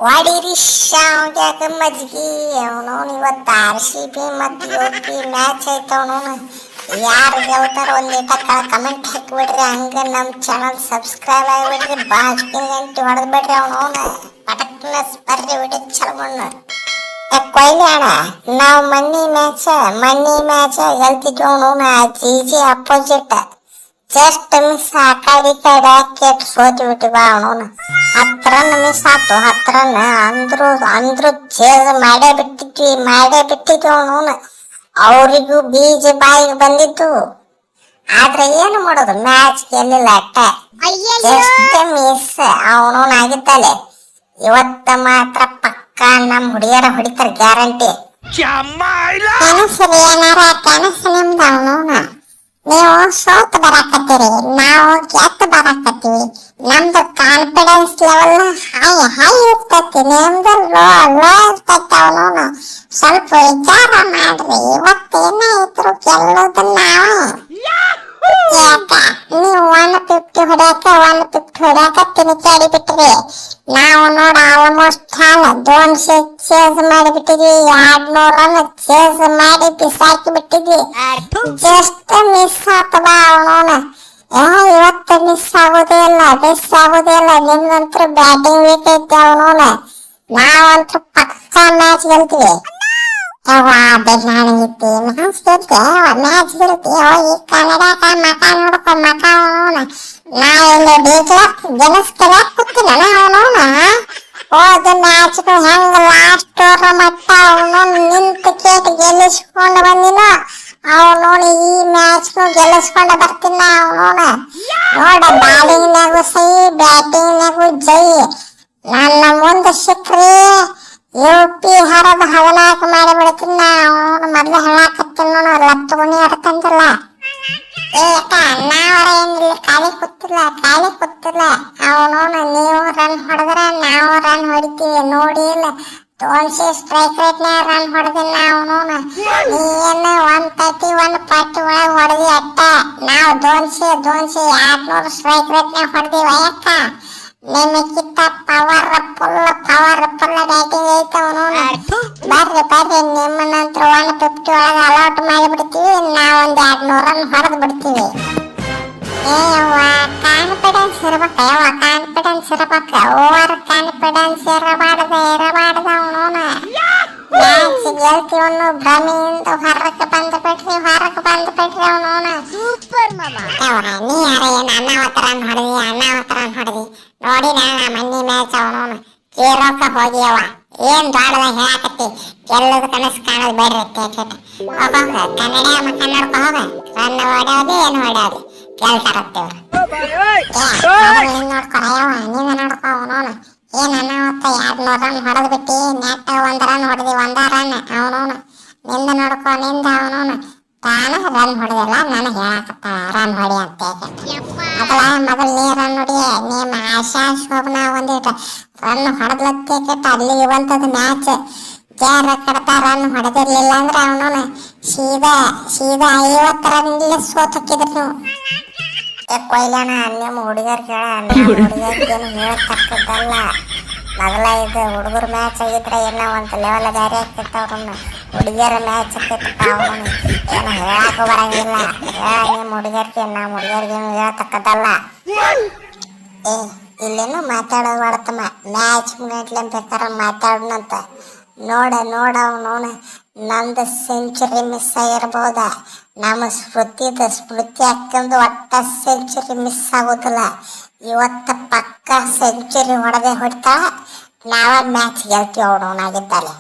ಹೊಡಿರಿ ಶಾವ್ಗ್ಯಾಗ ಮಜ್ಗಿ ಅವನವನು ಇವತ್ತು RCB ಮತ್ತು UP match ಐತೆ ಅವನವನು ಯಾರು ಗೆಲ್ತಾರ ಒಂದೀಟ ಕಮೆಂಟ್ ಹಾಕಿಬಿಡ್ರಿ. ಹಂಗೆ ನಮ್ಮ ಚಾನಲ್ ಸಬ್ಸ್ಕ್ರೈಬ್ ಆಗಿಬಿಡ್ರಿ. ಬಾಜುಕಿನ ಗಂಟೆ ಹೊಡೆದ್ಬಿಡ್ರಿ ಅವನವನು ಪಟಕ್ನ ಬರ್ರಿ ವಿಡಿಯೋ ಚಲೋ ಮಣ್ಣು ಕೊಯ್ಲಿ ಅಣ್ಣ. ನಾವು ಮನ್ನಿ ಮ್ಯಾಚ್ ಗೆಲ್ತಿದ್ವಿ ಅವನವನು GG ಅಪೋಸಿಟ್ ಜಸ್ಟ್ ಮಿಸ್ ಆ ಕಡೆ ಹಾಕಿ ಸೋತಿ ಬಿಟ್ಟಿವ ಅವನವನು 10 ರನ್ ಮಿಸ್ ಆತು. 10 ರನ್ ಅಂದ್ರು ಚೇಸ್ ಮಾಡೇ ಬಿಟ್ಟಿದ್ವಿ ಅವನವನು. ಅವರಿಗೂ ಬೀಜ ಬಾಯಿಗೆ ಬಂದಿತ್ತು. ಆದ್ರೆ ಏನು ಮಾಡೋದು, ಮ್ಯಾಚ್ ಗೆಲ್ಲಿಲ್ಲ ಅಟ್ಟ ಜಸ್ಟ್ ಮಿಸ್ ಅವನವನು ಆಗಿದ್ದಾಳೆ. ಇವತ್ತ ಮಾತ್ರ ಪಕ್ಕ ನಮ್ಮ ಹುಡುಗಿಯರ ಹೊಡಿತಾರೆ ಗ್ಯಾರಂಟಿ. ಕನಸು ನಿಮ್ದು ಅವನವನ. ನೀವು ಸೋತ್ ಬರಾಕತ್ತೀರಿ, ನಾವು ಗೆದ್ದು ಬರಾಕತ್ತೀವಿ. ನಮ್ದು ಕಾನ್ಫಿಡೆನ್ಸ್ ಲೆವೆಲ್ ಹೈ ಇರ್ತೈತಿ, ನಿಮ್ದು ಲೋ ಇರ್ತೈತಿ ಅವನವನು. ಸ್ವಲ್ಪ ವಿಚಾರ ಮಾಡ್ರಿ. ಇವತ್ತೇನಾಯ್ತು ಗೆಲ್ಲೋದು ನಾವೇ. ಯಾಕ ನೀವು 150 ಹೊಡ್ಯಾಕ ತಿನ್ನಿಕಾಡಿ ಬಿಟ್ರಿ. ನಾವು ನೋಡ ಆಲ್ಮೋಸ್ಟ್ 200 ಚೇಸ್ ಮಾಡಿಬಿಟ್ಟಿದ್ವಿ. 200 ರನ್ ಚೇಸ್ ಮಾಡಿ ಬಿಸಾಕಿ ಬಿಟ್ಟಿದ್ವಿ. ಜಸ್ಟ್ ಮಿಸ್ ಆತದ ಅವನವನ. ಇವತ್ತು ಮಿಸ್ ಆಗೋದೇ ಇಲ್ಲ. ನಿಮ್ದಂತೂ ಬ್ಯಾಟಿಂಗ್ ವೀಕ್ ಐತಿ ಅವನವನ. ನಾವಂತೂ ಪಕ್ಕ ಮ್ಯಾಚ್ ಗೆಲ್ತೀವಿ. ಮ್ಯಾಚ್ ಗೆಲ್ತಿ ಈ ಕನ್ನಡಕ ಮಕ ಅವನವನ. ನಾ ಇಲ್ಲಿ ಗೆಲ್ಲಿಸ್ತಾರೆ ಕೂತಿಲ್ಲ ಅವನವನ. ಹೋದ ಮ್ಯಾಚ್ ಹೆಂಗ ಲಾಸ್ಟ್ ಮಟ್ಟ ಅವನವನು ನಿಂತು ಕೇಟ್ ಗೆಲ್ಲಿಸ್ಕೊಂಡು ಬಂದಿನ ಅವನವನು. ಈ ಮ್ಯಾಚ್ ಗೆಲ್ಲಿಸ್ಕೊಂಡು ಬರ್ತೀನ ಅವನವನ. ನೋಡ ಬಾಲಿಂಗ್ನಾಗು ಸೈ, ಬ್ಯಾಟಿಂಗ್ನಾಗು ಜೈ. ನನ್ನ ಮುಂದೆ ಸಿಕ್ಕ್ರಿ UP ಹರದು 14 ಮಾಡಿಬಿಡ್ತೀನಿ ನಾವು. ಮೊದ್ಲು ಹೇಳಾಕತ್ತೀನಿ ನೋಡು, ಲತ್ತುಗುಣಿ ಅರ್ಕಂತಿಲ್ಲ. ನಾವರ ಏನಿಲ್ಲ, ಖಾಲಿ ಕೂತಿಲ್ಲ ಅವನವನು. ನೀವು ರನ್ ಹೊಡೆದ್ರೆ ನಾವು ರನ್ ಹೊಡಿತೀವಿ. ನೋಡಿ ಇಲ್ಲ 200 ಸ್ಟ್ರೈಕ್ ರೇಟ್ನಾಗ ರನ್ ಹೊಡೆದಿಲ್ಲ ಅವನವನು. ನೀನು 130 ಒಳಗೆ ಹೊಡೆದಿ ಅಟ್ಟ. ನಾವು 200 ಸ್ಟ್ರೈಕ್ ರೇಟ್ನಾಗ ಹೊಡೆದಿವ. ಯಾಕ ನಿಮಗಿಂತ ಪವರ್ ಫುಲ್ ಬ್ಯಾಟಿಂಗ್ ಐತೆ ಅವನವನು. ಬರ್ರಿ ನಿಮ್ಮ ನಂತರ 150 ಒಳಗೆ ಅಲೌಟ್ ಮಾಡಿಬಿಡ್ತೀವಿ. ನಾವೊಂದು 200 ರನ್ ಹೊಡೆದು ಬಿಡ್ತೀವಿ. ಕಾನ್ಫಿಡೆನ್ಸ್ ಇರ್ಬೇಕು. ಓವರ್ ಕಾನ್ಫಿಡೆನ್ಸ್ ಇರಬಾರ್ದು ಅವನವನ. ಮ್ಯಾಚ್ ಗೆಲ್ತೀವಿ ಅನ್ನೋ ಭ್ರಮೆಯಿಂದ ಹೊರಕ್ಕೆ ಬಂದ್ಬಿಟ್ರಿ ಅವನವನ. ನೀ ಯಾರ ಏನು ಅನಾವತ ರನ್ ಹೊಡೆದಿ ನೋಡಿ. ನಾ ಮನ್ನಿ ಮ್ಯಾಚ್ ಅವನವನು ಕೇರೋಕ ಹೋಗಿಯವ. ಏನ್ ದೊಡ್ಡದ ಹೇಳಾಕತ್ತಿ, ಗೆಲ್ಲದ ಕನಸು ಕಾಣೋದು ಬೇಡ್ರಿ. ಕನ್ನಡ ಮಕ್ಕ ನೋಡ್ಕೊ ಹೋಗ. ರನ್ ಹೊಡ್ಯೋದು ಏನು ಹೊಡ್ಯೋದು ಗೆಲ್ತಾರತ್ತೇವ್ರು. ನೀನು ನೋಡ್ಕೊ ಅವನವನು. ಏನ್ ಅನಾವತ್ತ 200 ರನ್ ಹೊಡೆದ್ ಬಿಟ್ಟಿ. ನೆಟ್ 1 ರನ್ ಹೊಡೆದಿ, 1 ರನ್ ಅವನವನು. ನಿಂದ ನೋಡ್ಕೊ ಅವನವನು. ತಾನು ರನ್ ಹೊಡೆದಿಲ್ಲ, ನಾನು ಹೇಳಾಕತ್ತ ರನ್ ಹೊಡಿ ಅಂತ. ಮೊದಲು ನೀ ರನ್ ಹೊಡಿ. ನಿಮ್ಮ ಆಶಾ ಶೋಭನ ಒಂದಿಟ್ಟು ರನ್ ಹೊಡೆದ್ಲತ್ತೇಕೆಟ್ಟ ಅಲ್ಲಿಗೆ ಬಂತದ ಮ್ಯಾಚ್. ಜಾರ ಕಡ್ತಾ ರನ್ ಹೊಡೆದಿರ್ಲಿಲ್ಲ ಅಂದ್ರೆ ಅವನವನು ಸೀದಾ 50 ರನ್ನಿಂದ ಸೋತಕ್ಕಿದ್ರು ನೀವು. ಕೊಯ್ಲಣ್ಣ, ನಿಮ್ಮ ಹುಡುಗರಿಗೆ ಏನು ಹೇಳತಕ್ಕದ್ದಲ್ಲ. ಮೊದಲ ಇದು ಹುಡುಗರ ಮ್ಯಾಚ್ ಆಗಿದ್ರೆ ಏನೋ ಒಂದು ಲೆವೆಲ್ ಬೇರೆ ಆಗ್ತಿತ್ತವ್ರನ್ನ. ಹುಡುಗಿಯರ ಮ್ಯಾಚ್ ಆಗ್ತಿತ್ತು ಅವನು. ಏನು ಹೇಳಾಕ ಬರಂಗಿಲ್ಲ. ನಿಮ್ಮ ಹುಡುಗರಿಗೆ ನಮ್ಮ ಹುಡುಗರಿಗೇನು ಹೇಳತಕ್ಕದ್ದಲ್ಲ. ಇಲ್ಲೇನು ಮಾತಾಡೋದು ಮಾಡ್ತಮ್ಮ. ಮ್ಯಾಚ್ ಮುಗಿಟ್ಲೆ ಬೇಕಾದ್ರೆ ಮಾತಾಡೋಣಂತ. ನೋಡ ಅವನವನು. ನಂದು ಸೆಂಚುರಿ ಮಿಸ್ ಆಗಿರ್ಬೋದ. ನಮ್ಮ ಸ್ಮೃತಿ ಹಾಕೊಂಡು ಒಟ್ಟ ಸೆಂಚುರಿ ಮಿಸ್ ಆಗೋದಿಲ್ಲ. ಇವತ್ತು ಪಕ್ಕ ಸೆಂಚುರಿ ಹೊಡೆದೇ ಹೊಡಿತಾಳ. ನಾವ ಮ್ಯಾಚ್ ಗೆಲ್ತೀವಿ ಅವನವನಾಗಿದ್ದಾಳೆ.